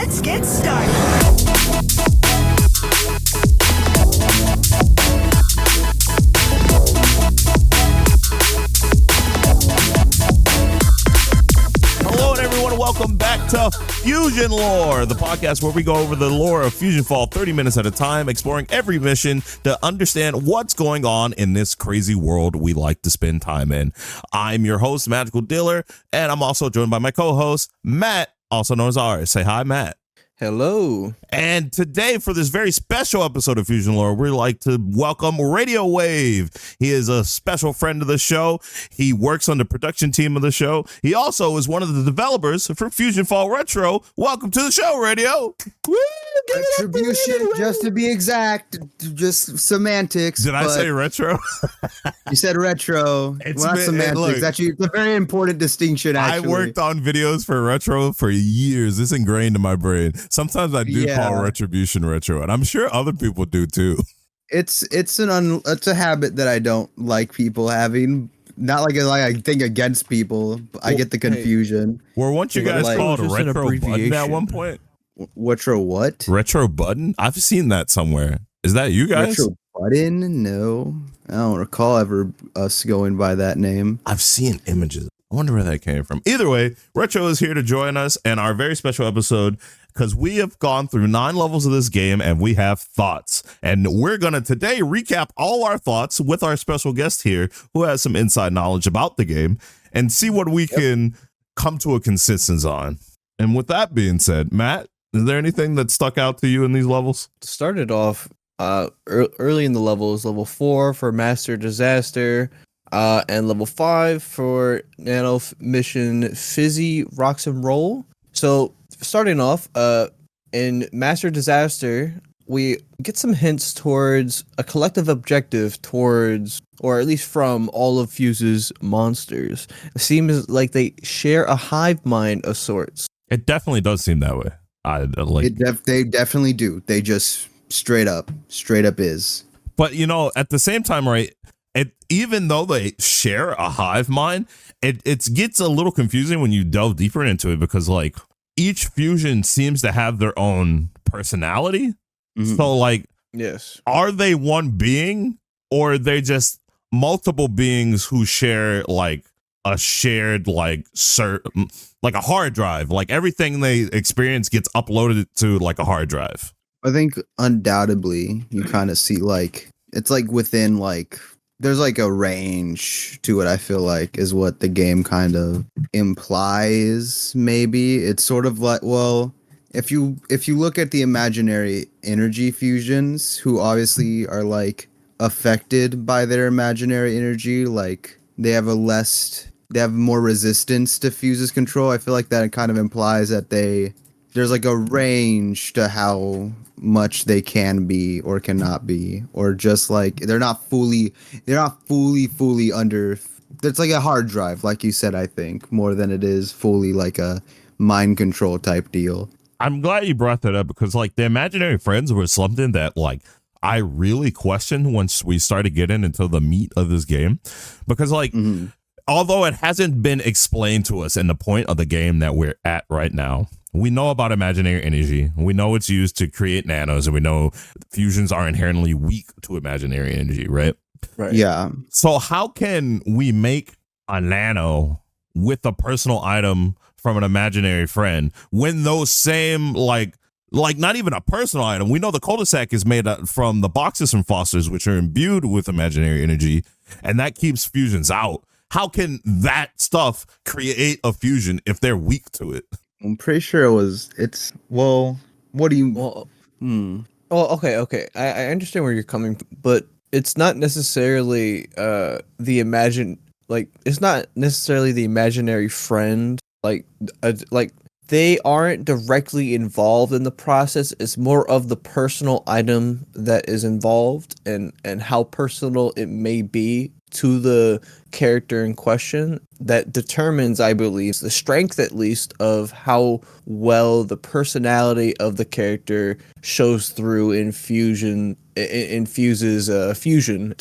Let's get started. Hello, and everyone. Welcome back to FusionLore, the podcast where we go over the lore of FusionFall 30 minutes at a time, exploring every mission to understand what's going on in this crazy world we like to spend time in. I'm your host, Magical Dealer, and I'm also joined by my co-host, Matt, also known as R. Say hi, Matt. Hello. And today, for this very special episode of FusionLore, we'd like to welcome Radio Wave. He is a special friend of the show. He works on the production team of the show. He also is one of the developers for FusionFall Retro. Welcome to the show, Radio. Woo, Retribution, just to be exact, just semantics. Did I say retro? You said retro. It's not semantics. look, Actually, it's a very important distinction, actually. I worked on videos for retro for years. It's ingrained in my brain. Sometimes I do call Retribution retro, and I'm sure other people do too. It's a habit that I don't like people having. Not like I think against people. But I get the confusion. Well, weren't you guys called Retro Button at one point? Retro what? Retro Button? I've seen that somewhere. Is that you guys? Retro Button? No. I don't recall ever us going by that name. I've seen images. I wonder where that came from. Either way, Retro is here to join us in our very special episode because we have gone through 9 levels of this game and we have thoughts. And we're going to today recap all our thoughts with our special guest here who has some inside knowledge about the game and see what we can come to a consensus on. And with that being said, Matt, is there anything that stuck out to you in these levels? Started off early in the levels, level 4 for Master Disaster, and level 5 for Nano Mission Fizzy Rocks and Roll. So starting off, in Master Disaster, we get some hints towards a collective objective towards, or at least from all of Fuse's monsters. It seems like they share a hive mind of sorts. It definitely does seem that way. They definitely do. They just straight up is. But you know, at the same time, right? Even though they share a hive mind, it gets a little confusing when you delve deeper into it because like each fusion seems to have their own personality. Mm-hmm. So like, yes, are they one being or are they just multiple beings who share like a shared like a hard drive? Like everything they experience gets uploaded to like a hard drive. I think undoubtedly you kind of see like it's like within like there's like a range to it. I feel like is what the game kind of implies. Maybe it's sort of like, well, if you look at the imaginary energy fusions who obviously are like affected by their imaginary energy, like they have more resistance to Fuse's control. I feel like that kind of implies that there's like a range to how much they can be or cannot be, or just like they're not fully under. It's like a hard drive, like you said, I think, more than it is fully like a mind control type deal. I'm glad you brought that up because like the imaginary friends were something that like I really questioned once we started getting into the meat of this game because like although it hasn't been explained to us in the point of the game that we're at right now, we know about imaginary energy. We know it's used to create nanos, and we know fusions are inherently weak to imaginary energy, right? Right. Yeah. So how can we make a nano with a personal item from an imaginary friend when those same like not even a personal item? We know the cul-de-sac is made from the boxes from Foster's, which are imbued with imaginary energy, and that keeps fusions out. How can that stuff create a fusion if they're weak to it? I'm pretty sure well, what do you... Well, okay. I understand where you're coming from, but it's not necessarily it's not necessarily the imaginary friend. Like they aren't directly involved in the process. It's more of the personal item that is involved and how personal it may be to the character in question that determines, I believe, the strength at least of how well the personality of the character shows through in Fuse's fusion,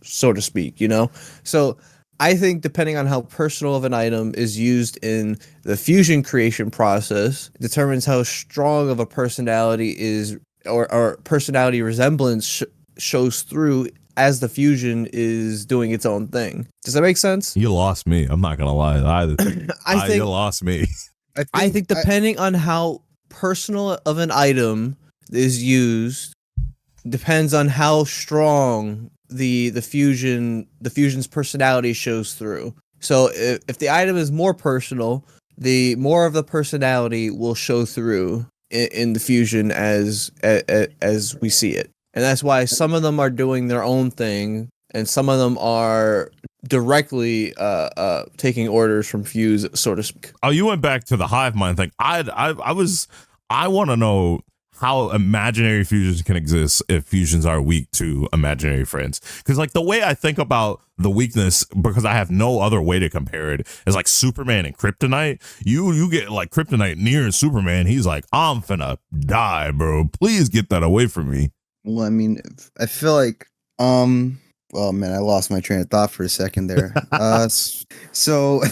so to speak, you know? So I think depending on how personal of an item is used in the fusion creation process determines how strong of a personality is or personality resemblance shows through as the fusion is doing its own thing. Does that make sense? You lost me. I'm not gonna lie. I think you lost me. I think depending on how personal of an item is used depends on how strong the fusion's personality shows through. So if the item is more personal, the more of the personality will show through in the fusion as we see it. And that's why some of them are doing their own thing and some of them are directly taking orders from Fuse, so to speak. Oh, you went back to the Hive Mind thing. I want to know how imaginary fusions can exist if fusions are weak to imaginary friends. Because like the way I think about the weakness, because I have no other way to compare it, is like Superman and Kryptonite. You get like Kryptonite near Superman, he's like, I'm finna die, bro. Please get that away from me. Well, I mean, I feel like oh man, I lost my train of thought for a second there. So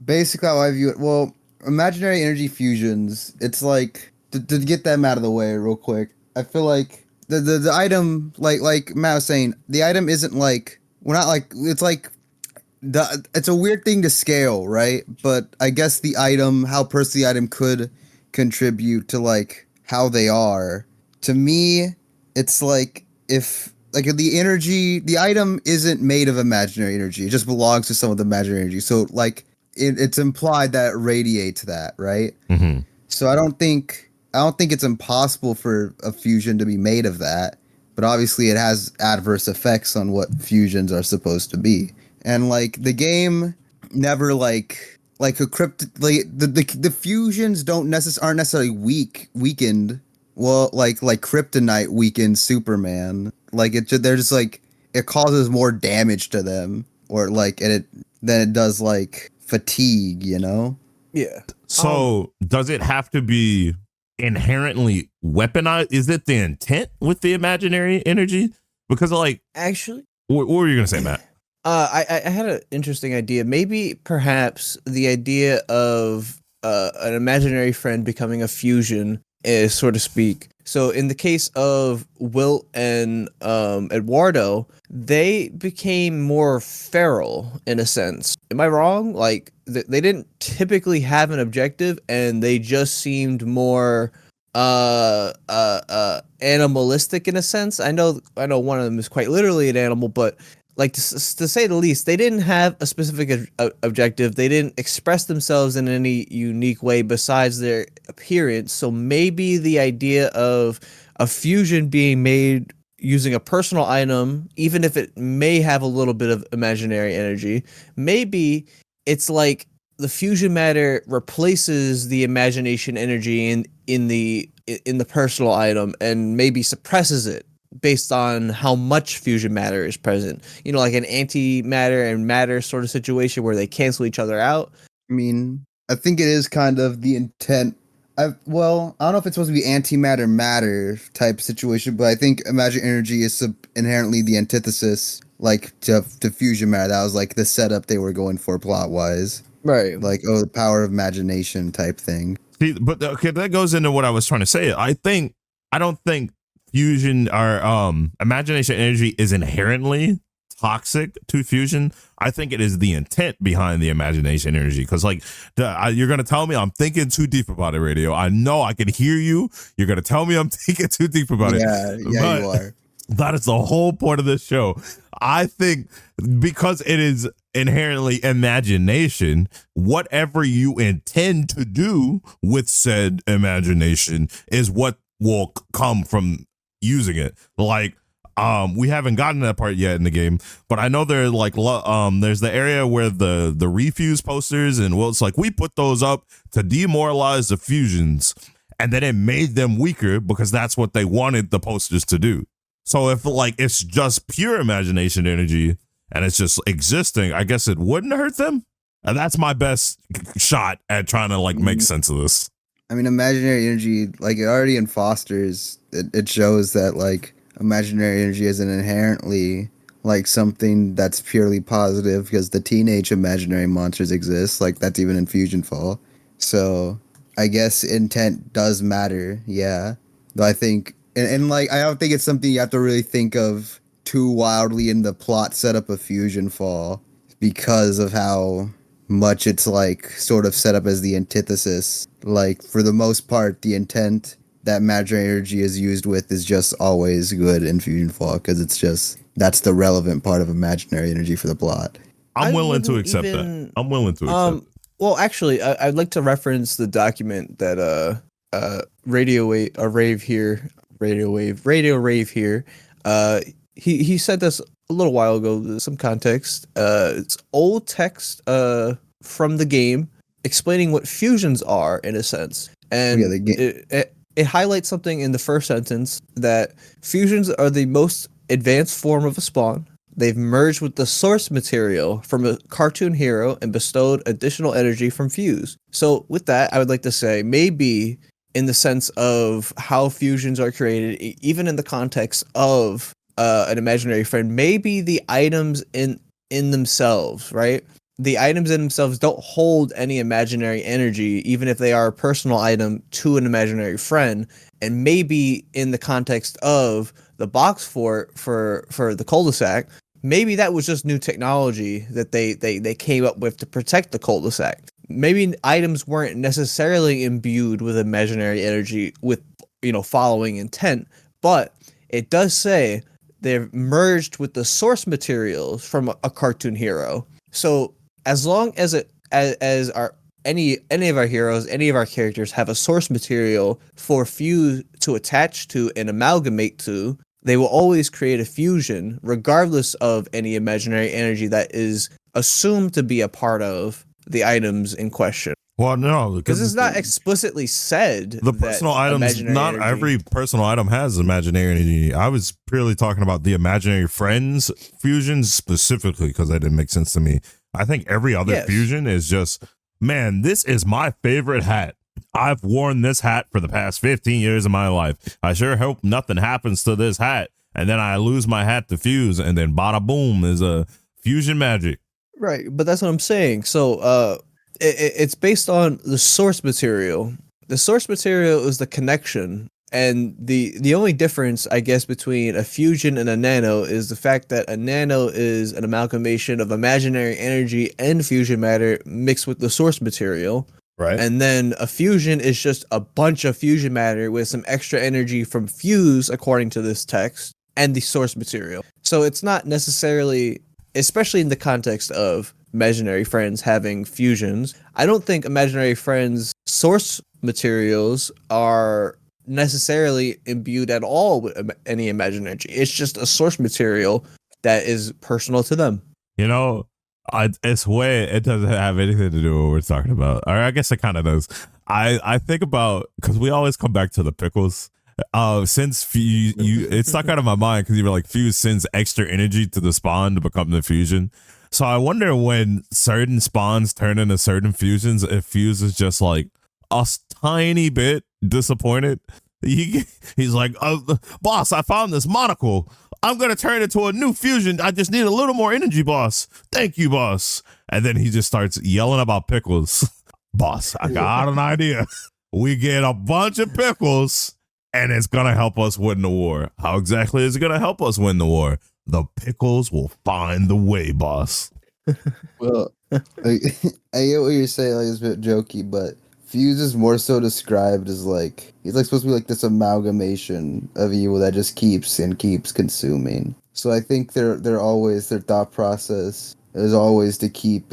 basically how I view it, well, imaginary energy fusions, it's like to get them out of the way real quick. I feel like the item, like Matt was saying, the item isn't like, we're not like, it's like it's a weird thing to scale, right? But I guess the item, how personal the item could contribute to like how they are. To me, it's like if like the energy, the item isn't made of imaginary energy. It just belongs to some of the imaginary energy. So like it's implied that it radiates that, right? Mm-hmm. So I don't think it's impossible for a fusion to be made of that, but obviously it has adverse effects on what fusions are supposed to be. And like the game never like a the fusions aren't necessarily weakened. Well, like Kryptonite weakens Superman. Like they're just like it causes more damage to them, or like than it does like fatigue. You know? Yeah. So does it have to be inherently weaponized? Is it the intent with the imaginary energy? Because like actually, what were you gonna say, Matt? I had an interesting idea. Maybe perhaps the idea of an imaginary friend becoming a fusion, so to speak. So in the case of Wilt and Eduardo, they became more feral in a sense. Am I wrong? Like they didn't typically have an objective, and they just seemed more animalistic in a sense. I know one of them is quite literally an animal, but like to say the least, they didn't have a specific objective. They didn't express themselves in any unique way besides their appearance. So maybe the idea of a fusion being made using a personal item, even if it may have a little bit of imaginary energy, maybe it's like the fusion matter replaces the imagination energy in the personal item and maybe suppresses it based on how much fusion matter is present. You know, like an antimatter and matter sort of situation where they cancel each other out. I mean, I think it is kind of the intent. I don't know if it's supposed to be antimatter matter type situation, but I think imaginary energy is inherently the antithesis, like to fusion matter. That was like the setup they were going for plot wise, right? Like the power of imagination type thing. See, but okay, that goes into what I was trying to say. I don't think fusion or imagination energy is inherently toxic to fusion. I think it is the intent behind the imagination energy. Because like you're gonna tell me I'm thinking too deep about it, Radio. I know I can hear you. You're gonna tell me I'm thinking too deep about it. Yeah, but you are. That is the whole point of this show. I think because it is inherently imagination, whatever you intend to do with said imagination is what will come from using it. Like we haven't gotten to that part yet in the game, but I know there's like there's the area where the refuse posters, and well, it's like we put those up to demoralize the fusions, and then it made them weaker because that's what they wanted the posters to do. So if like it's just pure imagination energy and it's just existing, I guess it wouldn't hurt them. And that's my best shot at trying to like make sense of this. I mean, imaginary energy, like already in Foster's, it shows that like imaginary energy isn't inherently like something that's purely positive because the teenage imaginary monsters exist. Like that's even in FusionFall. So I guess intent does matter. Yeah. Though I think, and like, I don't think it's something you have to really think of too wildly in the plot setup of FusionFall because of how much it's like sort of set up as the antithesis. Like for the most part, the intent that imaginary energy is used with is just always good in FusionFall because it's just that's the relevant part of imaginary energy for the plot. I'm I willing to wouldn't accept even- that. I'm willing to accept it. Well, actually, I'd like to reference the document that Radio Rave here, Radio Rave here. He said this a little while ago. Some context. It's old text from the game explaining what fusions are in a sense, and it highlights something in the first sentence that fusions are the most advanced form of a spawn. They've merged with the source material from a cartoon hero and bestowed additional energy from Fuse. So with that, I would like to say maybe in the sense of how fusions are created, even in the context of an imaginary friend, maybe the items in themselves, right? The items in themselves don't hold any imaginary energy, even if they are a personal item to an imaginary friend. And maybe in the context of the box for the cul-de-sac, maybe that was just new technology that they came up with to protect the cul-de-sac. Maybe items weren't necessarily imbued with imaginary energy with, following intent, but it does say they've merged with the source materials from a cartoon hero. So as long as any of our heroes, any of our characters have a source material for Fuse to attach to and amalgamate to, they will always create a fusion regardless of any imaginary energy that is assumed to be a part of the items in question. Well, no, because it's not explicitly said. The personal items, not every personal item has imaginary energy. I was purely talking about the imaginary friends fusions specifically because that didn't make sense to me. I think every other fusion is just, man, this is my favorite hat. I've worn this hat for the past 15 years of my life. I sure hope nothing happens to this hat. And then I lose my hat to Fuse, and then bada boom is a fusion magic. Right, but that's what I'm saying. So it's based on the source material. The source material is the connection. And the only difference, I guess, between a fusion and a nano is the fact that a nano is an amalgamation of imaginary energy and fusion matter mixed with the source material. Right. And then a fusion is just a bunch of fusion matter with some extra energy from Fuse, according to this text, and the source material. So it's not necessarily, especially in the context of imaginary friends having fusions, I don't think imaginary friends' source materials are necessarily imbued at all with any imaginary energy. It's just a source material that is personal to them. You know, it doesn't have anything to do with what we're talking about. Or I guess it kind of does. I think about, because we always come back to the pickles. Since Fuse, it stuck out of my mind because you were like, Fuse sends extra energy to the spawn to become the fusion. So I wonder when certain spawns turn into certain fusions, if Fuse is just like a tiny bit disappointed. He's like, boss, I found this monocle. I'm going to turn it into a new fusion. I just need a little more energy, boss. Thank you, boss. And then he just starts yelling about pickles. Boss, I got an idea. We get a bunch of pickles and it's going to help us win the war. How exactly is it going to help us win the war? The pickles will find the way, boss. Well, I get what you're saying. Like, it's a bit jokey, but Fuse is more so described as like, he's like supposed to be like this amalgamation of evil that just keeps consuming. So I think their thought process is always to keep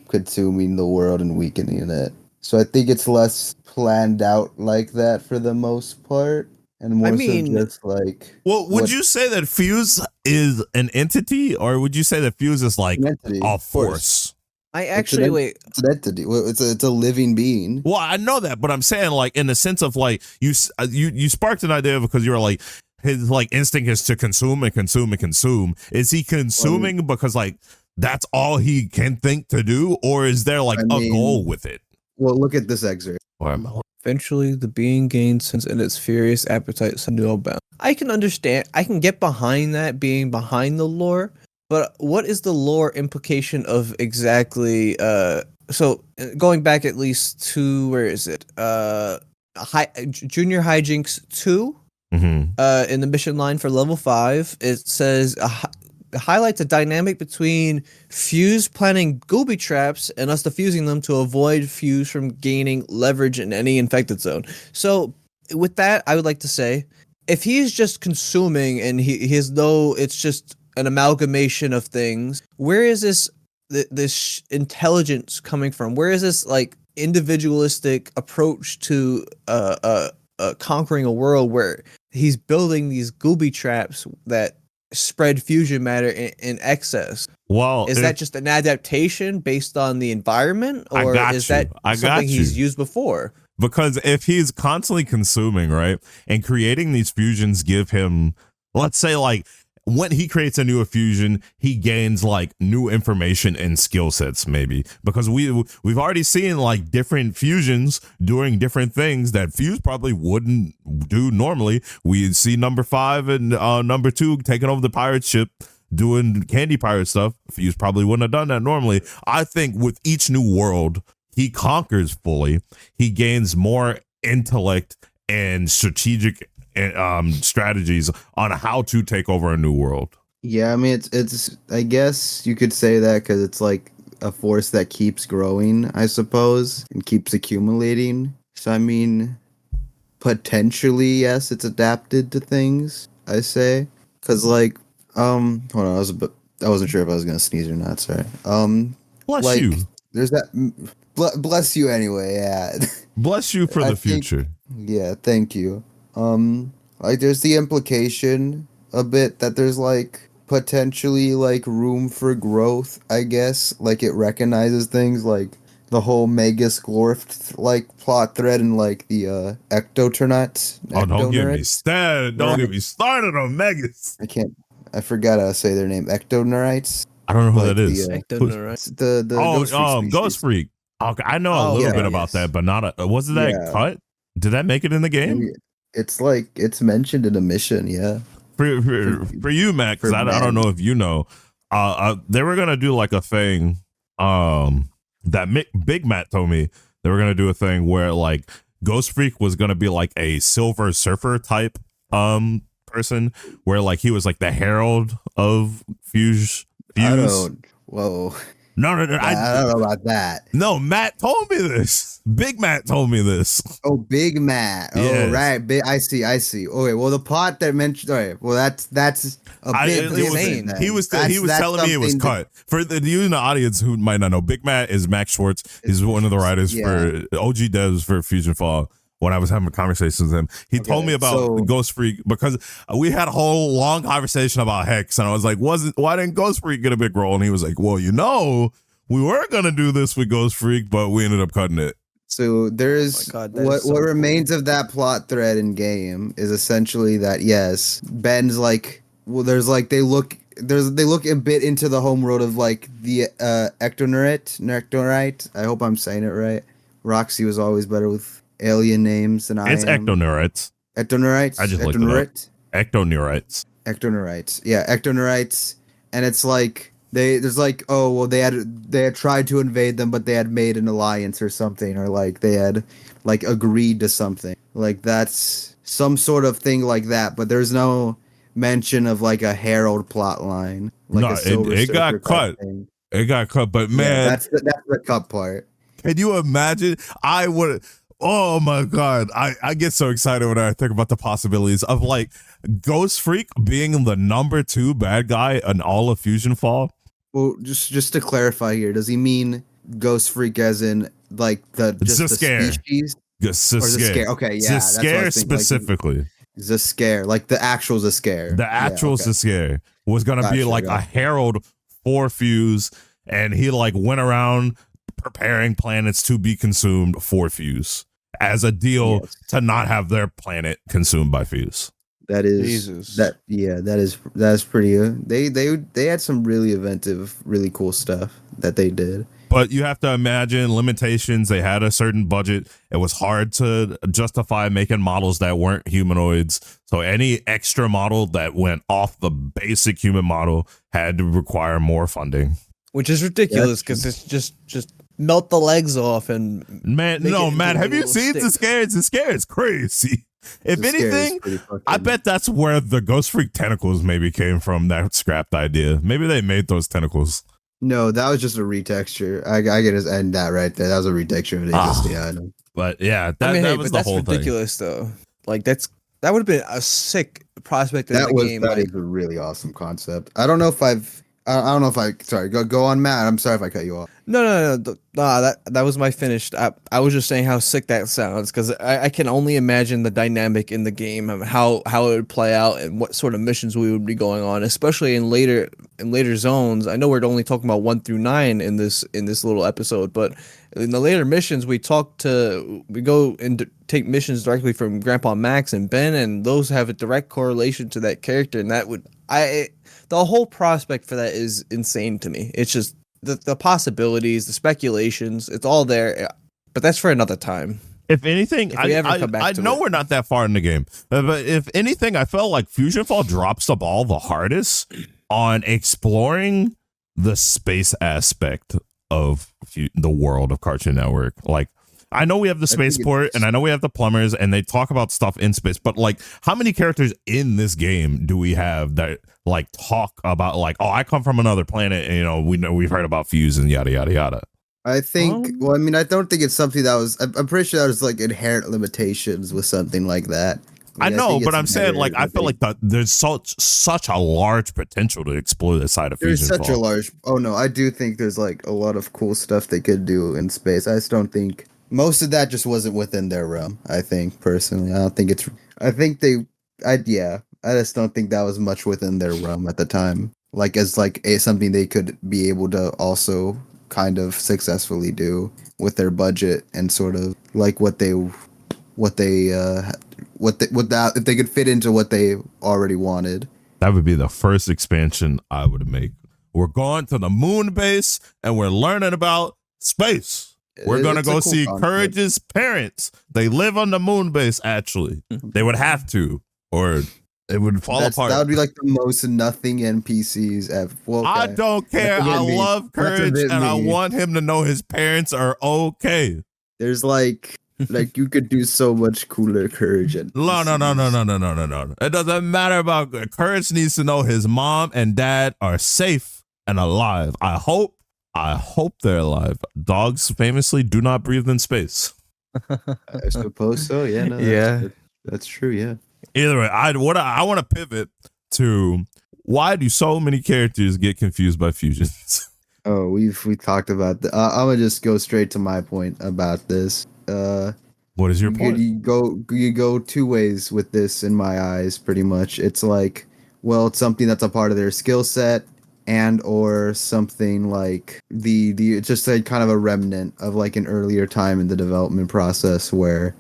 consuming the world and weakening it. So I think it's less planned out like that for the most part, and more so just like. Well, would you say that Fuse is an entity, or would you say that Fuse is like a force? It's an entity. It's a living being. Well, I know that, but I'm saying like in the sense of like you sparked an idea because you were like his like instinct is to consume and consume and consume. Is he consuming because like that's all he can think to do, or is there like a goal with it? Well, look at this excerpt. Eventually, the being gains sense and its furious appetite some no bound. I can understand. I can get behind that being behind the lore, But what is the lore implication of exactly? So going back at least to where is it? Junior Hijinks 2. In the mission line for level 5, it says highlights a dynamic between Fuse planning Gooby traps and us defusing them to avoid Fuse from gaining leverage in any infected zone. So with that, I would like to say, if he's just consuming and he has no, it's just an amalgamation of things, where is this intelligence coming from? Where is this like individualistic approach to conquering a world where he's building these gooby traps that spread fusion matter in excess? Well, is that just an adaptation based on the environment, or is that something he's used before? Because if he's constantly consuming, right, and creating these fusions give him, let's say, like, when he creates a new fusion, he gains like new information and skill sets, maybe, because we've already seen like different fusions doing different things that Fuse probably wouldn't do normally. We see number 5 and number 2 taking over the pirate ship doing candy pirate stuff. Fuse probably wouldn't have done that normally. I think with each new world he conquers fully, he gains more intellect and strategic strategies on how to take over a new world. Yeah, I mean, it's I guess you could say that because it's like a force that keeps growing, I suppose, and keeps accumulating. So I mean, potentially, yes, it's adapted to things, I say, because like hold on, I wasn't sure if I was gonna sneeze or not. Sorry. Bless like, you. There's that. Bless you anyway. Yeah. Bless you for the future. Yeah. Thank you. Like there's the implication a bit that there's like potentially like room for growth, I guess. Like it recognizes things like the whole Magus Glorf like plot thread and like the ectoternite. Oh, don't get me started. Don't get me started on Magus. I forgot how to say their name. Ectonerites. I don't know who like that is. The Ghost Freak. Okay, I know a little bit about that, but not wasn't that cut? Did that make it in the game? Maybe. It's like it's mentioned in a mission, yeah. For you, Matt, because I don't know if you know, they were gonna do like a thing. That Big Matt told me they were gonna do a thing where like Ghost Freak was gonna be like a Silver Surfer type person, where like he was like the herald of Fuse. Whoa. No, I don't know about that. No, Matt told me this. Big Matt told me this. Oh, Big Matt. Yes. Oh, right. I see. Okay. Well, the plot that mentioned. All right. Well, that's a bit insane. He was telling me it was cut. For you in the audience who might not know, Big Matt is Max Schwartz. He's one of the writers for OG devs for FusionFall. When I was having a conversation with him, he told me about Ghost Freak because we had a whole long conversation about Hex, and I was like, why didn't Ghost Freak get a big role? And he was like, well, we were gonna do this with Ghost Freak, but we ended up cutting it. So there's what remains of that plot thread in game is essentially that yes, Ben's like, well, there's like they look a bit into the homeworld of like the Ectonite. I hope I'm saying it right. Roxy was always better with alien names than I am. It's Ectonerites. Ectonerites? I just looked it up. Ectonerites. Ectonerites. Yeah, Ectonerites. And it's like they had tried to invade them, but they had made an alliance or something, or like they had like agreed to something. Like that's some sort of thing like that, but there's no mention of like a Herald plot line. Like it got cut. It got cut, but man, that's the cut part. Can you imagine? I would. Oh my god, I get so excited when I think about the possibilities of like Ghost Freak being the number 2 bad guy in all of FusionFall. Well, just to clarify here, does he mean Ghost Freak as in like the species? Ziskare. Okay, yeah. Ziskare specifically. Ziskare, like the actual Ziskare. The actual Ziskare was gonna be like a herald for Fuse, and he like went around preparing planets to be consumed for Fuse as a deal to not have their planet consumed by Fuse. That is that's pretty. They had some really inventive, really cool stuff that they did. But you have to imagine limitations. They had a certain budget. It was hard to justify making models that weren't humanoids. So any extra model that went off the basic human model had to require more funding. Which is ridiculous because it's just melt the legs off and man. No, man. Have you seen the scares? The scare is crazy. If anything, I bet that's where the Ghost Freak tentacles maybe came from. That scrapped idea. Maybe they made those tentacles. No, that was just a retexture. I get to end that right there. That was a retexture of the existing item. But yeah, that was the whole thing. That's ridiculous, though. Like that would have been a sick prospect in the game. That is a really awesome concept. I don't know if sorry, go on, Matt. I'm sorry if I cut you off. No. That was my finished. I was just saying how sick that sounds because I can only imagine the dynamic in the game of how it would play out and what sort of missions we would be going on, especially in later zones. I know we're only talking about 1 through 9 in this little episode, but in the later missions we go and take missions directly from Grandpa Max and Ben, and those have a direct correlation to that character, and the whole prospect for that is insane to me. It's just the possibilities, the speculations, it's all there, but that's for another time. If anything, I know we're not that far in the game, but if anything, I felt like FusionFall drops the ball the hardest on exploring the space aspect of the world of Cartoon Network. Like, I know we have the spaceport and I know we have the plumbers and they talk about stuff in space, but like, how many characters in this game do we have that like talk about like, oh, I come from another planet and we've heard about Fuse and yada yada yada. I think I don't think it's something that was I'm pretty sure that was like inherent limitations with something like that. I know, but I'm saying like I feel like there's such a large potential to explore this side of FusionFall. There's such a large I do think there's like a lot of cool stuff they could do in space. I just don't think most of that just wasn't within their realm. I think personally, I just don't think that was much within their realm at the time. Like as like something they could be able to also kind of successfully do with their budget and sort of like if they could fit into what they already wanted. That would be the first expansion I would make. We're going to the moon base and we're learning about space. We're going to go see Courage's parents. They live on the moon base, actually. They would have to, or it would fall apart. That would be like the most nothing NPCs ever. Well, okay. I don't care. I love Courage, and I want him to know his parents are okay. There's like you could do so much cooler Courage. No. It doesn't matter about Courage. Needs to know his mom and dad are safe and alive. I hope they're alive. Dogs famously do not breathe in space. I suppose so. Yeah. No, that's true. Yeah. Either way, I want to pivot to why do so many characters get confused by fusions? Oh, we talked about that. I'm gonna just go straight to my point about this. What is your point? You go two ways with this in my eyes. Pretty much, it's like, well, it's something that's a part of their skill set. And or something like the just a kind of a remnant of like an earlier time in the development process where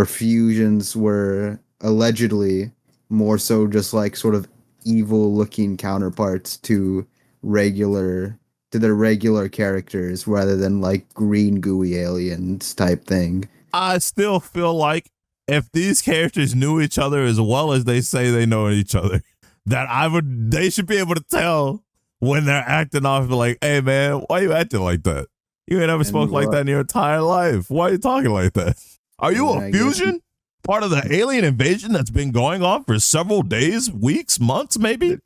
fusions were allegedly more so just like sort of evil looking counterparts to their regular characters rather than like green gooey aliens type thing. I still feel like if these characters knew each other as well as they say they know each other, they should be able to tell when they're acting off like, hey man, why you acting like that? You ain't ever spoke like that in your entire life. Why are you talking like that? Are you a fusion? Part of the alien invasion that's been going on for several days, weeks, months, maybe?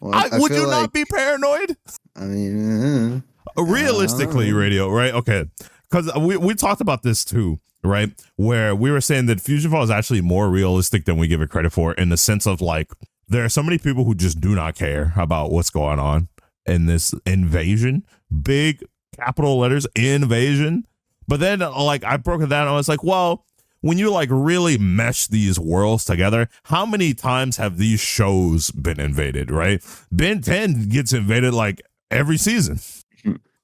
Well, would you not be paranoid? I mean, realistically, radio, right? Okay. Because we talked about this too, right? Where we were saying that FusionFall is actually more realistic than we give it credit for in the sense of like, there are so many people who just do not care about what's going on in this invasion. Big capital letters, invasion. But then like I broke it down and I was like, well, when you like really mesh these worlds together, how many times have these shows been invaded, right? Ben 10 gets invaded like every season.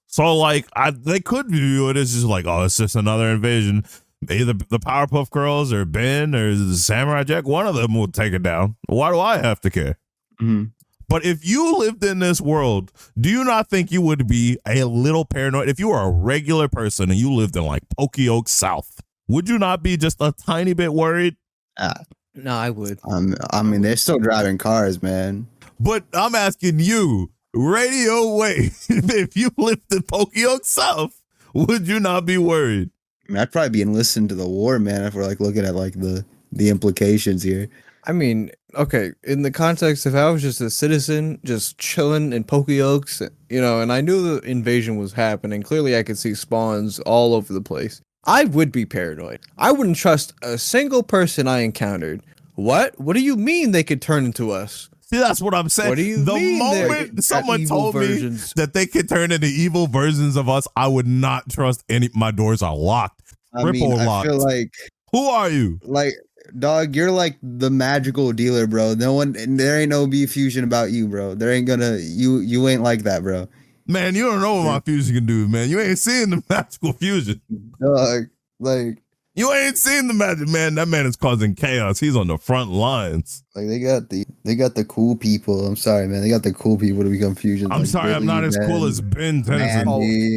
So like they could view it as just like, oh, it's just another invasion. Either the Powerpuff Girls or Ben or Samurai Jack, one of them will take it down. Why do I have to care? Mm-hmm. But if you lived in this world, do you not think you would be a little paranoid? If you were a regular person and you lived in like Pokeoke South, would you not be just a tiny bit worried? No, I would. I mean, they're still driving cars, man. But I'm asking you, Radio Wave, if you lived in Pokeoke South, would you not be worried? I mean, I'd probably be enlisted to the war, man, if we're like looking at like the implications here. I mean, okay, in the context, if I was just a citizen, just chilling in Pokeokes, you know, and I knew the invasion was happening, clearly I could see spawns all over the place, I would be paranoid. I wouldn't trust a single person I encountered. What? What do you mean they could turn into us? See, that's what I'm saying. What do you mean moment someone told me that they could turn into evil versions of us, I would not trust any. My doors are locked. I mean, I feel like, who are you? Like, dog, you're like the magical dealer, bro. There ain't no fusion about you, bro. There ain't gonna, you ain't like that, bro. Man, you don't know what my fusion can do, man. You ain't seen the magical fusion. Dog, like, you ain't seen the magic, man. That man is causing chaos. He's on the front lines. Like they got the cool people. I'm sorry, man. They got the cool people to become fusion. I'm like sorry, I'm not as cool as Ben Tennyson.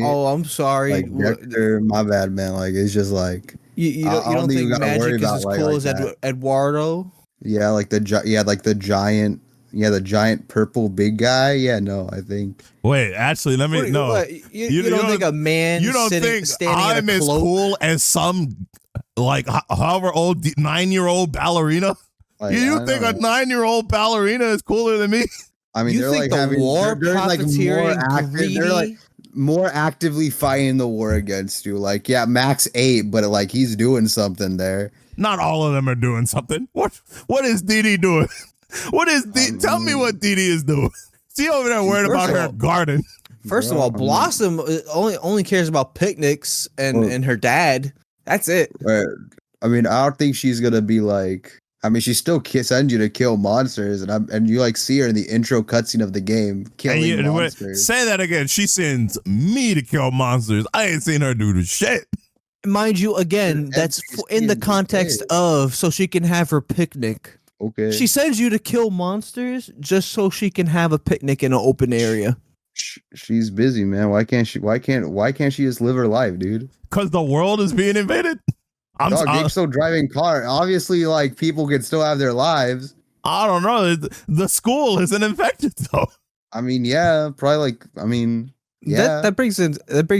Oh, I'm sorry. Like Vector, my bad, man. Like it's just like you don't think magic is as cool as Eduardo? Yeah, like the giant. Yeah, the giant purple big guy. Yeah, no, I think. Wait, actually, let me know. You don't think a man? You don't think I'm as cool as some like however old 9-year-old ballerina? Like, you think a 9-year-old ballerina is cooler than me? I mean, you they're think like the war profiteering, they're like more actively fighting the war against you. Like, yeah, Max 8, but like he's doing something there. Not all of them are doing something. What is Dee doing? What is tell me what Dee is doing. She over there worried about her garden. First of all, Blossom only cares about picnics and her dad. That's it. I mean, I don't think she's gonna be like. I mean, she still sends you to kill monsters, and you like see her in the intro cutscene of the game killing monsters. Say that again. She sends me to kill monsters. I ain't seen her do the shit. Mind you, again, that's in the context of so she can have her picnic. Okay. She sends you to kill monsters just so she can have a picnic in an open area. She's busy, man. Why can't she just live her life, dude? Because the world is being invaded. I'm still driving car. Obviously, like people can still have their lives. I don't know. The school isn't infected though. I mean, yeah, probably like. I mean, yeah. That brings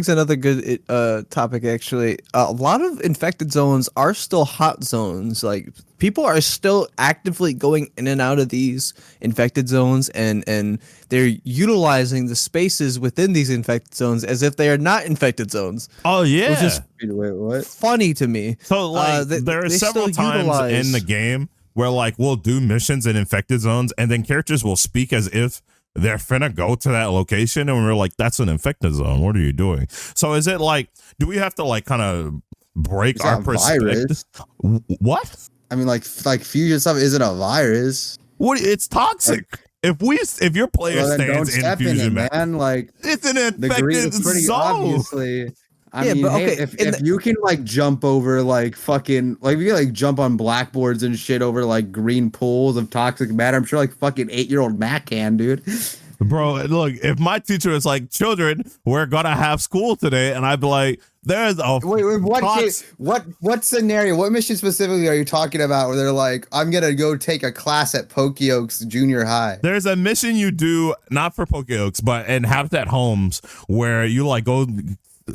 another good topic. Actually, a lot of infected zones are still hot zones. Like people are still actively going in and out of these infected zones, and they're utilizing the spaces within these infected zones as if they are not infected zones. Oh yeah, which is what? Funny to me. So like, there are several times in the game where like we'll do missions in infected zones, and then characters will speak as if they're finna go to that location, and we're like, that's an infected zone. What are you doing? So is it like, do we have to like kind of break our perspective? What? I mean, like fusion stuff isn't a virus. What? It's toxic. If your player stands in fusion, man, like it's an infected zone. Obviously. I mean, if you can like jump over like fucking like if you like jump on blackboards and shit over like green pools of toxic matter, I'm sure like fucking 8-year-old Matt can, dude. Bro, look, if my teacher is like, children, we're gonna have school today, and I'd be like, there's a what scenario, what mission specifically are you talking about where they're like, I'm gonna go take a class at Pokeoke's junior high? There's a mission you do not for Pokeokes, but in Habitat Homes where you like go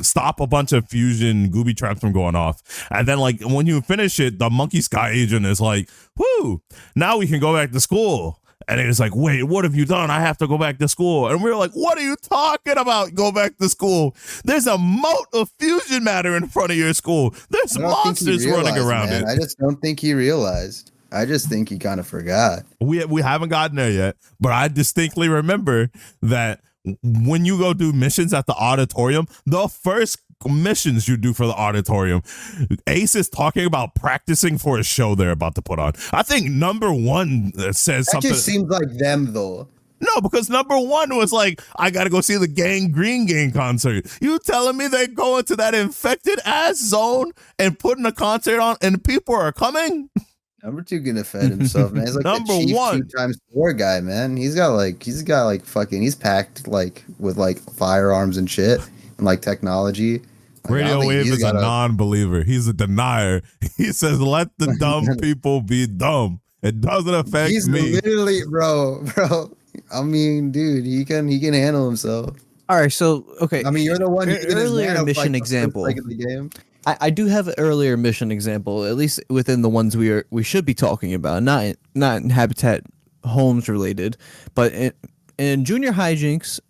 stop a bunch of fusion gooby traps from going off, and then like when you finish it, the monkey sky agent is like, whoo, now we can go back to school. And it's like, wait, what have you done? I have to go back to school. And we're like, what are you talking about? Go back to school. There's a moat of fusion matter in front of your school. There's monsters running around it. I just don't think he realized. I just think he kind of forgot. We haven't gotten there yet, but I distinctly remember that when you go do missions at the auditorium, the first missions you do for the auditorium, Ace is talking about practicing for a show they're about to put on. I think number one says that something. Just seems like them though. No, because number one was like, I gotta go see the Green Gang concert. You telling me they go into that infected ass zone and putting a concert on and people are coming? Number two gonna defend himself, man. He's like Number the chief one. 2x4 guy, man. He's got like fucking. He's packed like with like firearms and shit and like technology. Like, I Radio don't think Wave he's is a got non-believer. He's a denier. He says, "Let the dumb people be dumb. It doesn't affect He's me." literally, bro. I mean, dude, he can handle himself. All right, so okay. I mean, you're the one who did his Earlier nano mission fight the example. first leg of the game. I do have an earlier mission example, at least within the ones we should be talking about, not in Habitat Homes related, but in Junior Hijinks,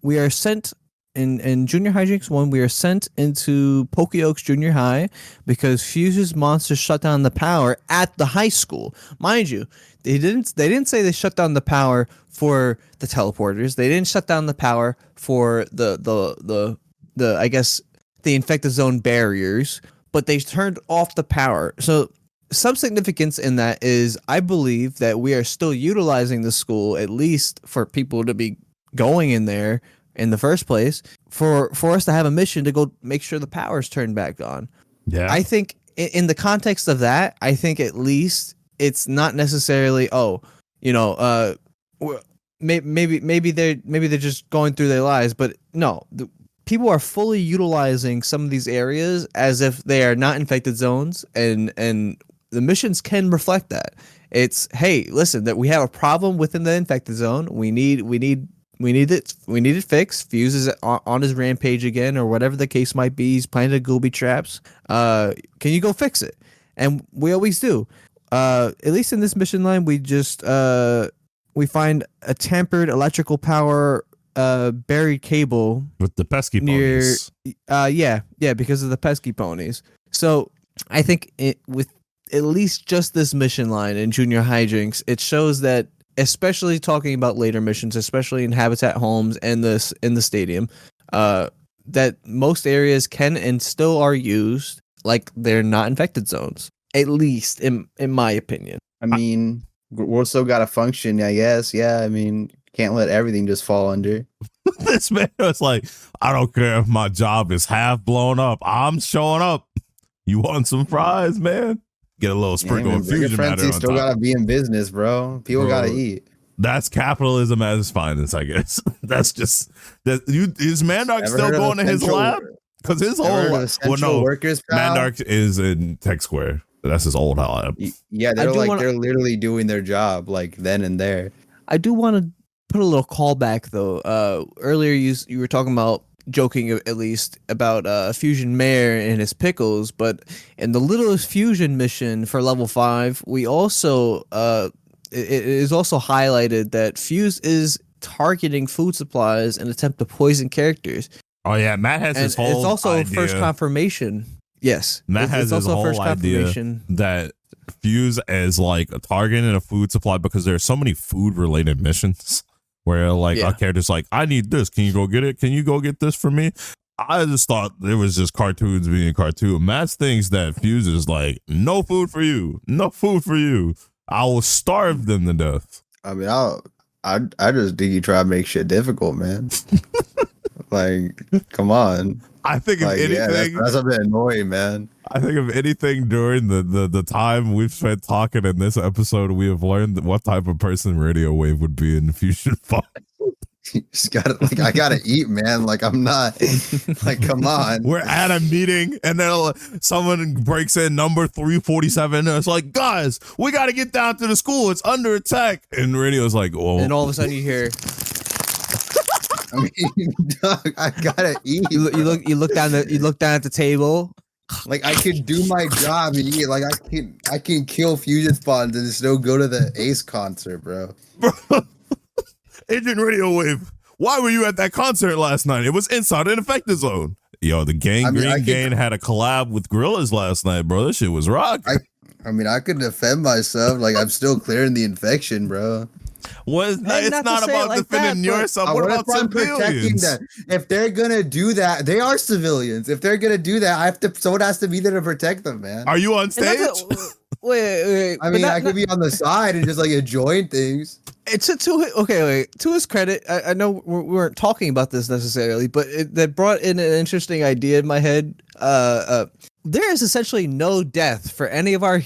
we are sent in Junior Hijinks 1, we are sent into Poke Oaks Junior High because Fuse's monsters shut down the power at the high school. Mind you, they didn't say they shut down the power for the teleporters. They didn't shut down the power for the I guess the infected zone barriers, but they turned off the power. So some significance in that is I believe that we are still utilizing the school, at least for people to be going in there in the first place, for us to have a mission to go make sure the power's turned back on. Yeah. I think in the context of that, I think at least it's not necessarily, maybe they're just going through their lives, but no, people are fully utilizing some of these areas as if they are not infected zones, and the missions can reflect that. It's, hey, listen, that we have a problem within the infected zone. We need it fixed. Fuse is on his rampage again, or whatever the case might be. He's planted gooby traps. Can you go fix it? And we always do. At least in this mission line, we just we find a tampered electrical power buried cable with the pesky ponies. Because of the pesky ponies. So I think with at least just this mission line in Junior Hijinks, it shows that, especially talking about later missions, especially in Habitat Homes and in the stadium, that most areas can and still are used like they're not infected zones, at least in my opinion. I mean, we're still got to function, I guess. Yeah, I mean, can't let everything just fall under. This man was like, I don't care if my job is half blown up. I'm showing up. You want some fries, man? Get a little sprinkle of fusion matter on still top. gotta be in business, bro. People gotta eat. That's capitalism at its finest, I guess. That's just that. Is Mandark still going to his lab? Because his whole workers. Mandark is in Tech Square. That's his old lab. Yeah, they're literally doing their job like then and there. I do want to put a little callback though. Earlier you were talking about, joking at least, about Fusion Mayor and his pickles, but in the Littlest Fusion mission for level 5, we also it is also highlighted that Fuse is targeting food supplies in an attempt to poison characters. Oh yeah, Matt has his whole. It's also idea. First confirmation. Yes, Matt has his whole idea that Fuse is like a target and a food supply because there's so many food related missions where like our character's like, I need this. Can you go get it? Can you go get this for me? I just thought it was just cartoons being cartoon. Matt thinks that Fuse is like, no food for you. No food for you. I will starve them to death. I mean, I just think you try to make shit difficult, man. Like, come on. I think if anything, that's a bit annoying, man. I think if anything during the time we've spent talking in this episode, we have learned what type of person Radio Wave would be in FusionFall. You just gotta, like, I gotta eat, man. Like, I'm not, like, come on. We're at a meeting and then someone breaks in number 347 and it's like, guys, we got to get down to the school. It's under attack. And Radio's like, oh. And all of a sudden you hear, I mean, Doug, I gotta eat. You look down at the table. Like, I could do my job and eat. Like, I can kill fusion spawns and still go to the Ace concert, bro. Agent Radio Wave, why were you at that concert last night? It was inside an infected zone. Yo, the Gang Gang had a collab with Gorillas last night, bro. This shit was rock. I mean, I could defend myself. Like, I'm still clearing the infection, bro. It's not about like defending yourself. What about civilians? If they're gonna do that, they are civilians. If they're gonna do that, someone has to be there to protect them, man. Are you on stage? Wait. I mean, I could be on the side and just like enjoying things. It's to his credit, I know we weren't talking about this necessarily, but that brought in an interesting idea in my head. there is essentially no death for any of our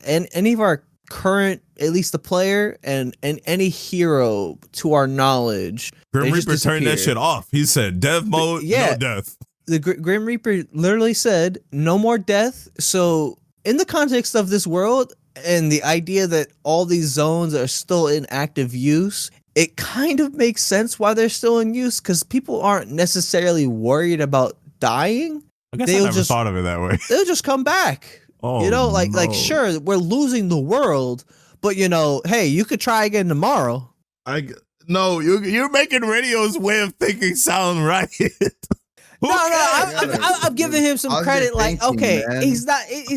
any of our current, at least the player and any hero to our knowledge. Grim Reaper turned that shit off. He said, "Dev mode, no death." The Grim Reaper literally said, "No more death." So, in the context of this world and the idea that all these zones are still in active use, it kind of makes sense why they're still in use, because people aren't necessarily worried about dying. I guess I never thought of it that way. They'll just come back. Oh, you know, like sure, we're losing the world, but you know, hey, you could try again tomorrow. No, you're making Radio's way of thinking sound right. I'm giving him some credit. Like, okay, man. he's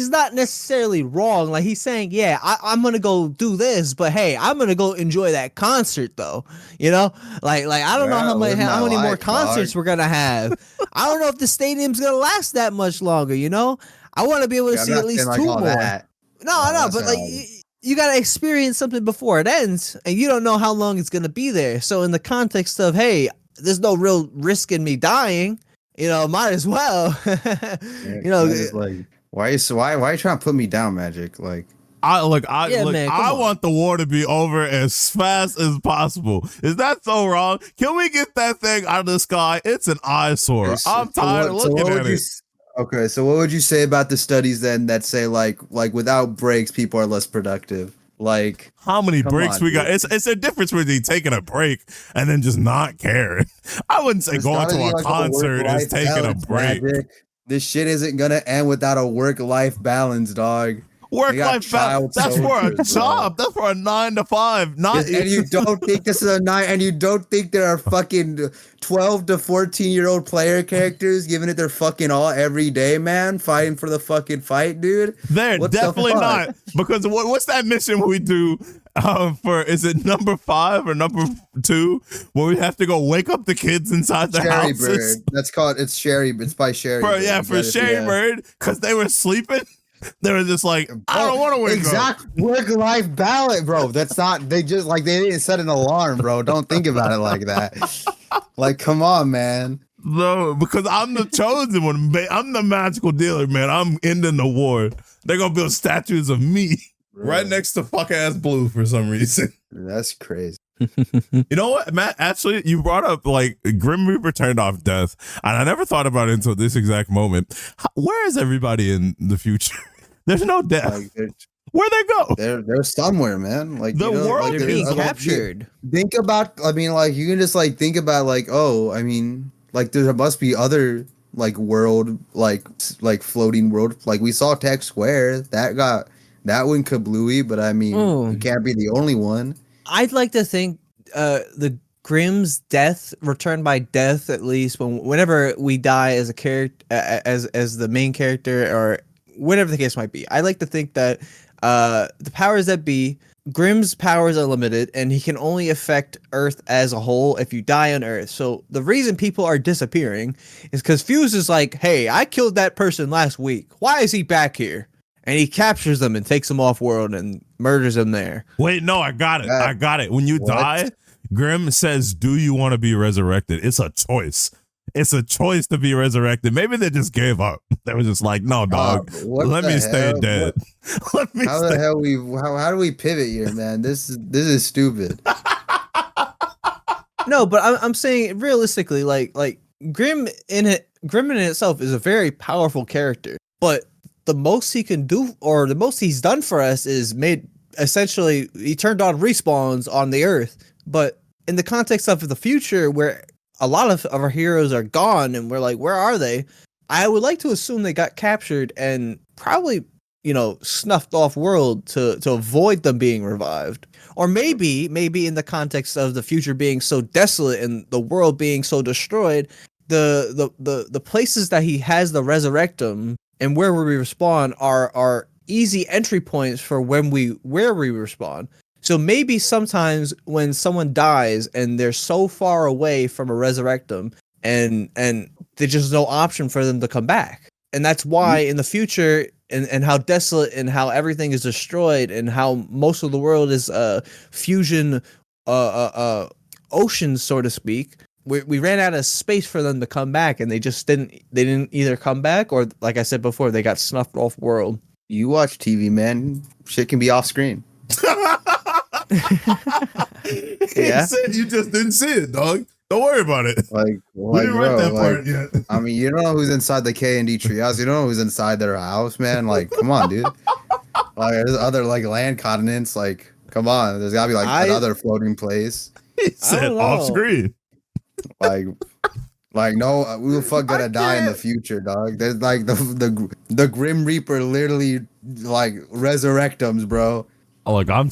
not necessarily wrong. Like, he's saying, yeah, I'm gonna go do this, but hey, I'm gonna go enjoy that concert though. You know, like I don't know how many more concerts we're gonna have. I don't know if the stadium's gonna last that much longer. You know, I want to be able to see at least two more. No, but like. You got to experience something before it ends, and you don't know how long it's going to be there. So in the context of, hey, there's no real risk in me dying, you know, might as well. You know, like, why are you trying to put me down, Magic? Like, I want the war to be over as fast as possible. Is that so wrong? Can we get that thing out of the sky? It's an eyesore. I'm tired of looking at it. Okay, so what would you say about the studies then that say like without breaks people are less productive? Like, how many breaks we got? It's a difference between taking a break and then just not caring. I wouldn't say going to a concert is taking a break. Magic. This shit isn't gonna end without a work-life balance, dog. Work-life balance. That's for a job. That's for a 9 to 5. And you don't think this is a 9? And you don't think there are fucking 12 to 14-year-old player characters giving it their fucking all every day, man, fighting for the fucking fight, dude? They're definitely not. Because what's that mission we do for? Is it number 5 or number 2 where we have to go wake up the kids inside their houses? Bird. That's called. It's Sherry. It's by Sherry. For Sherry Bird, because they were sleeping. They were just like, I don't want to wake up. Exact work-life balance, bro. That's not. They just like they didn't set an alarm, bro. Don't think about it like that. Like, come on, man. No, because I'm the chosen one. I'm the magical dealer, man. I'm ending the war. They're gonna build statues of me right next to fuck ass Blue for some reason. That's crazy. You know what, Matt? Actually, you brought up like Grim Reaper turned off death, and I never thought about it until this exact moment. Where is everybody in the future? There's no death. Like, where'd they go? They're somewhere, man. Like the world is being captured. Think about. I mean, like you can just like think about like, oh, I mean, like there must be other like world, like floating world. Like we saw Tech Square that went kablooey, but I mean, it can't be the only one. I'd like to think the Grimm's death, return by death, at least whenever we die as a character, as the main character, or whatever the case might be. I like to think that the powers that be, Grimm's powers are limited, and he can only affect Earth as a whole if you die on Earth. So the reason people are disappearing is because Fuse is like, hey, I killed that person last week. Why is he back here? And he captures them and takes them off world and murders them there. Wait, no, I got it. I got it. When you die, Grimm says, do you want to be resurrected? It's a choice. It's a choice to be resurrected. Maybe they just gave up. They were just like, no, dog, let me stay dead. How do we pivot here, man? This is stupid. No, but I'm saying realistically, like Grimm in itself is a very powerful character, but the most he can do, or the most he's done for us, is essentially he turned on respawns on the Earth. But in the context of the future, where a lot of our heroes are gone and we're like, where are they? I would like to assume they got captured and probably, snuffed off world to avoid them being revived. Or maybe in the context of the future being so desolate and the world being so destroyed, the places that he has the resurrectum and where we respawn are easy entry points for where we respawn. So maybe sometimes when someone dies and they're so far away from a resurrectum and there's just no option for them to come back. And that's why in the future and how desolate and how everything is destroyed and how most of the world is fusion oceans, so to speak, we ran out of space for them to come back, and they didn't either come back, or like I said before, they got snuffed off world. You watch TV, man. Shit can be off screen. Yeah, you just didn't see it, dog. Don't worry about it. We didn't write that part yet. I mean, you don't know who's inside the K&D treehouse. You don't know who's inside their house, man. Like, come on, dude. Like, there's other like land continents. Like, come on. There's gotta be like another floating place. He said off screen. Like no, we were gonna die in the future, dog. There's like the Grim Reaper literally like resurrectums, bro. Oh, like I'm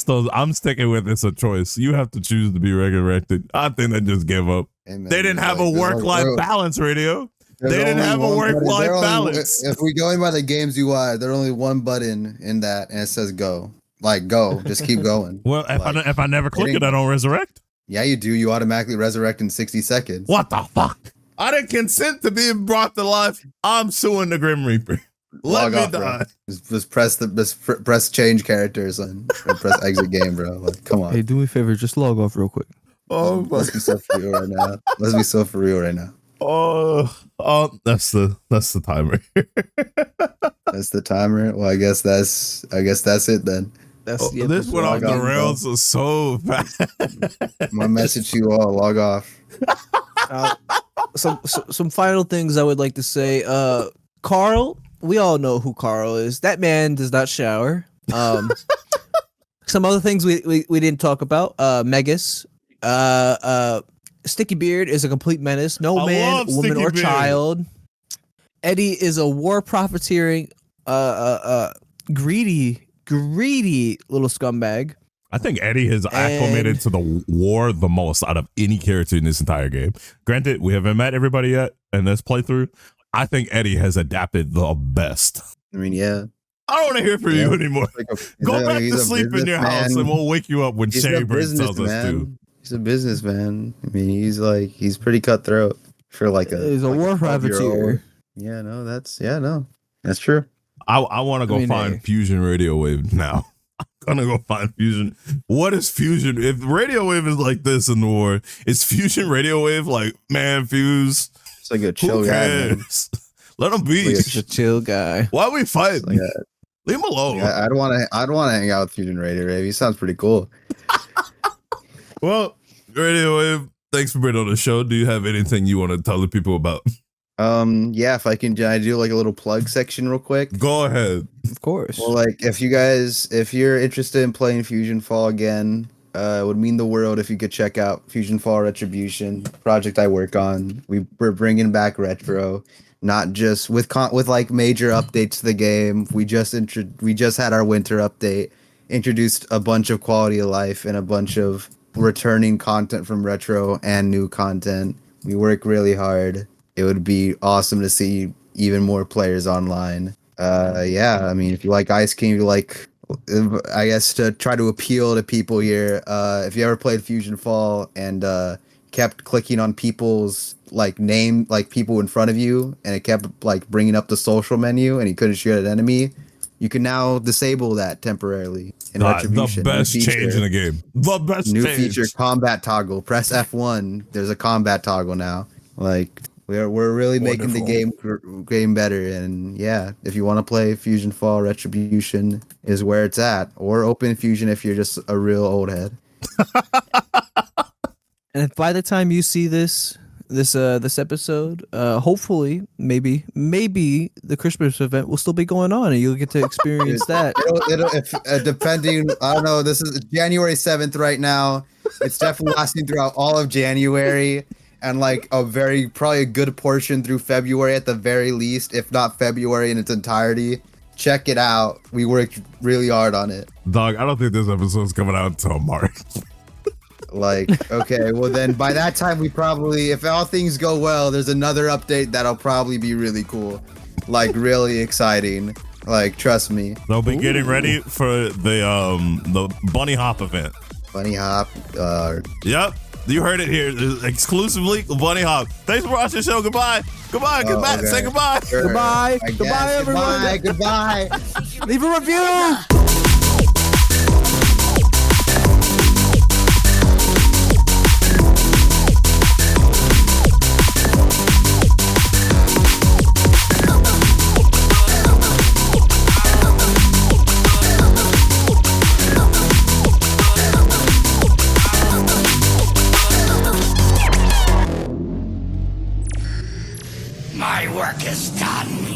sticking with it's a choice. You have to choose to be resurrected. I think they just give up. Hey, man, they didn't have a work-life balance, radio. They didn't have a work-life balance. If we going by the games UI, there's only one button in that, and it says go. Like go, just keep going. Well, if I never click it, I don't resurrect. Yeah, you do. You automatically resurrect in 60 seconds. What the fuck? I didn't consent to being brought to life. I'm suing the Grim Reaper. Let me die. Just press change characters and press exit game, bro. Like, come on. Hey, do me a favor, just log off real quick. Oh, let's be so for real right now. Let's be so for real right now. Oh, that's the timer. That's the timer. Well, I guess that's it then. This went off the rails so fast. My message to you all: log off. Some final things I would like to say. Carl, we all know who Carl is. That man does not shower. Some other things we didn't talk about. Megas. Sticky Beard is a complete menace. No man, woman, or child. Eddie is a war profiteering, greedy little scumbag. I think Eddie has acclimated to the war the most out of any character in this entire game. Granted, we haven't met everybody yet in this playthrough. I think Eddie has adapted the best. I mean, yeah. I don't want to hear from you anymore. Go back to sleep in your house and we'll wake you up when Shaybird tells us to. He's a businessman. I mean, he's pretty cutthroat for like he's a war profiteer. Yeah, no, that's true. I want to go find Fusion Radio Wave now. I'm gonna go find Fusion. What is Fusion? If Radio Wave is like this in the war, is Fusion Radio Wave like, man, Fuse? It's like a chill guy. Man. Let him be. He's a chill guy. Why we fight? Leave him alone. Yeah, I'd want to hang out with Fusion Radio Wave. He sounds pretty cool. Well, Radio Wave, thanks for being on the show. Do you have anything you want to tell the people about? Yeah, if I can do like a little plug section real quick. Go ahead. Of course. Well, like if you're interested in playing FusionFall again, it would mean the world if you could check out FusionFall Retribution, project I work on. We're bringing back retro, not just with like major updates to the game. We just had our winter update, introduced a bunch of quality of life and a bunch of returning content from retro and new content. We work really hard. It would be awesome to see even more players online. Yeah, I mean, if you like Ice King, you like, I guess to try to appeal to people here, if you ever played FusionFall and kept clicking on people's like name, like people in front of you, and it kept like bringing up the social menu and you couldn't shoot at an enemy, you can now disable that temporarily in Retribution. The best change in the game. The best new change. Feature, combat toggle. Press F1. There's a combat toggle now. Like, we're really making the game better. And yeah, if you want to play FusionFall Retribution is where it's at, or Open Fusion if you're just a real old head. And if by the time you see this episode, hopefully maybe the Christmas event will still be going on and you'll get to experience that. It'll depending, I don't know, this is January 7th right now. It's definitely lasting throughout all of January. And like probably a good portion through February at the very least, if not February in its entirety. Check it out. We worked really hard on it. Dog, I don't think this episode's coming out until March. Like, okay, well then by that time we probably, if all things go well, there's another update that'll probably be really cool. Like really exciting. Like, trust me. They'll be getting ready for the Bunny Hop event. Bunny Hop. Yep. You heard it here exclusively. Bunny Hop. Thanks for watching the show. Goodbye. Goodbye. Goodbye. Okay. Say goodbye. Sure. Goodbye. Goodbye, everyone. Goodbye. Leave a review. My work is done.